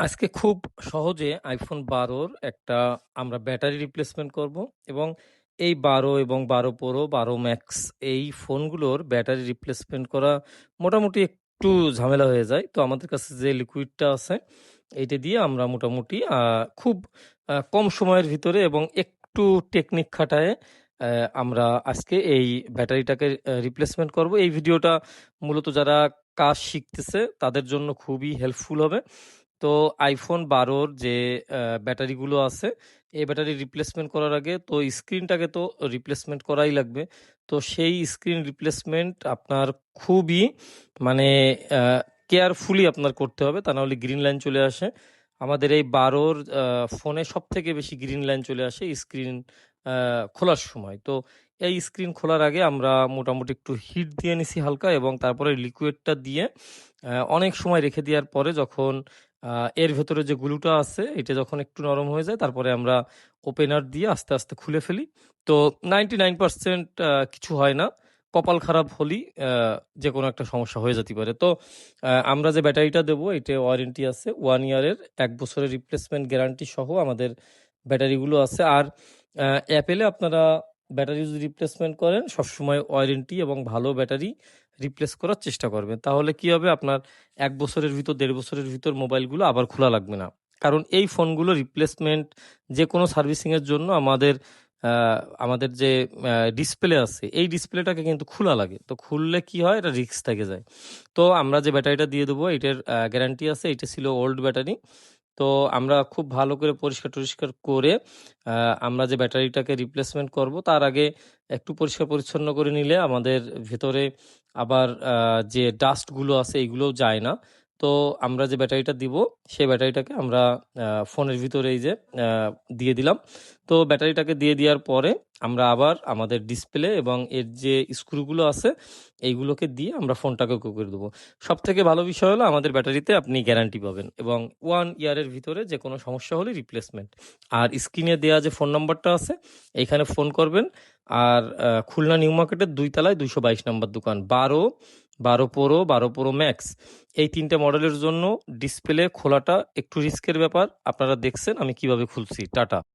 আজকে খুব সহজে iPhone ১২ র একটা আমরা ব্যাটারি রিপ্লেসমেন্ট করব এবং এই ১২ এবং ১২ Pro, ১২ Max এই ফোনগুলোর ব্যাটারি রিপ্লেসমেন্ট করা মোটামুটি একটু ঝামেলা হয়ে যায়। তো আমাদের কাছে যে লিকুইডটা আছে এইটা দিয়ে আমরা মোটামুটি খুব কম সময়ের ভিতরে এবং একটু টেকনিক খাটায়ে আমরা আজকে এই ব্যাটারিটাকে রিপ্লেসমেন্ট করব। এই ভিডিওটা মূলত যারা কাজ শিখতেছে তাদের জন্য খুবই হেল্পফুল হবে। তো iPhone ১২ র যে ব্যাটারিগুলো আছে, এই ব্যাটারি রিপ্লেসমেন্ট করার আগে তো স্ক্রিনটাকে তো রিপ্লেসমেন্ট করাই লাগবে। তো সেই স্ক্রিন রিপ্লেসমেন্ট আপনার খুবই মানে আ কেয়ারফুলি আপনার করতে হবে। তা নাহলে গ্রিন লাইন চলে আসে। আমাদের এই ১২ র ফোনে সবথেকে বেশি গ্রিন লাইন চলে আসে স্ক্রিন আ খোলার সময়। তো এই স্ক্রিন খোলার আগে আমরা মোটামুটি একটু হিট দিয়ে নিছি হালকা এবং তারপরে লিকুইডটা দিয়ে অনেক সময় রেখে দেওয়ার পরে যখন আ এর ভেতরে যে গ্লুটা আছে এটা যখন একটু নরম হয়ে যায় তারপরে আমরা ওপেনার দিয়ে আস্তে, আস্তে খুলে ফেলি। তো 99% কিছু হয় না। কপাল খারাপ হলেই যেকোনো একটা সমস্যা হয়ে যেতে পারে। তো আমরা যে ব্যাটারিটা দেবো এতে ওয়ারেন্টি আছে 1 ইয়ারের ১ বছরের রিপ্লেসমেন্ট গ্যারান্টি সহ আমাদের ব্যাটারিগুলো আছে। আর Apple এ আপনারা ব্যাটারি যদি রিপ্লেসমেন্ট করেন সবসময় ওয়ারেন্টি এবং ভালো ব্যাটারি রিপ্লেস করার চেষ্টা করবেন। তাহলে কি হবে আপনার ১ বছরের ভিতর ১.৫ বছরের ভিতর মোবাইলগুলো আবার খোলা লাগবে না। কারণ এই ফোনগুলো রিপ্লেসমেন্ট যেকোনো সার্ভিসিং এর জন্য আ আমাদের যে ডিসপ্লে আছে এই ডিসপ্লেটাকে কিন্তু খোলা লাগে। তো খুললে কি হয় এটা রিস্ক থেকে যায়। তো আমরা যে ব্যাটারিটা দিয়ে দেবো এটার গ্যারান্টি আছে। এটা ছিল ওল্ড ব্যাটারি। তো আমরা খুব ভালো করে পরিষ্কার-টরিষ্কার করে আ আমরা যে ব্যাটারিটাকে রিপ্লেসমেন্ট করব তার আগে একটু পরিষ্কার-পরিচ্ছন্ন করে নিলে আমাদের ভেতরে আবার যে ডাস্টগুলো আছে এগুলোও যায় না। তো আমরা যে ব্যাটারিটা দিব সেই ব্যাটারিটাকে আমরা ফোনের ভিতরে এই যে আ দিয়ে দিলাম। তো ব্যাটারিটাকে দিয়ে দেওয়ার পরে আমরা আবার আমাদের ডিসপ্লে এবং এর যে স্ক্রুগুলো আছে এইগুলোকে দিয়ে আমরা ফোনটাকে ওকে করে দেবো। সবথেকে ভালো বিষয় হলো আমাদের ব্যাটারিতে আপনি গ্যারান্টি পাবেন এবং 1 ইয়ারের ভিতরে যেকোনো সমস্যা হলে রিপ্লেসমেন্ট। আর স্ক্রিনে দেয়া যে ফোন নাম্বারটা আছে এইখানে ফোন করবেন। আর খুলনা নিউ মার্কেটের ২ তলায় ২২২ নাম্বার দোকান। ১২, ১২ Pro, ১২ Pro Max এই ৩ টে মডেলের জন্য ডিসপ্লে খোলাটা একটু রিস্কের ব্যাপার। আপনারা দেখছেন আমি কিভাবে খুলছি। টাটা।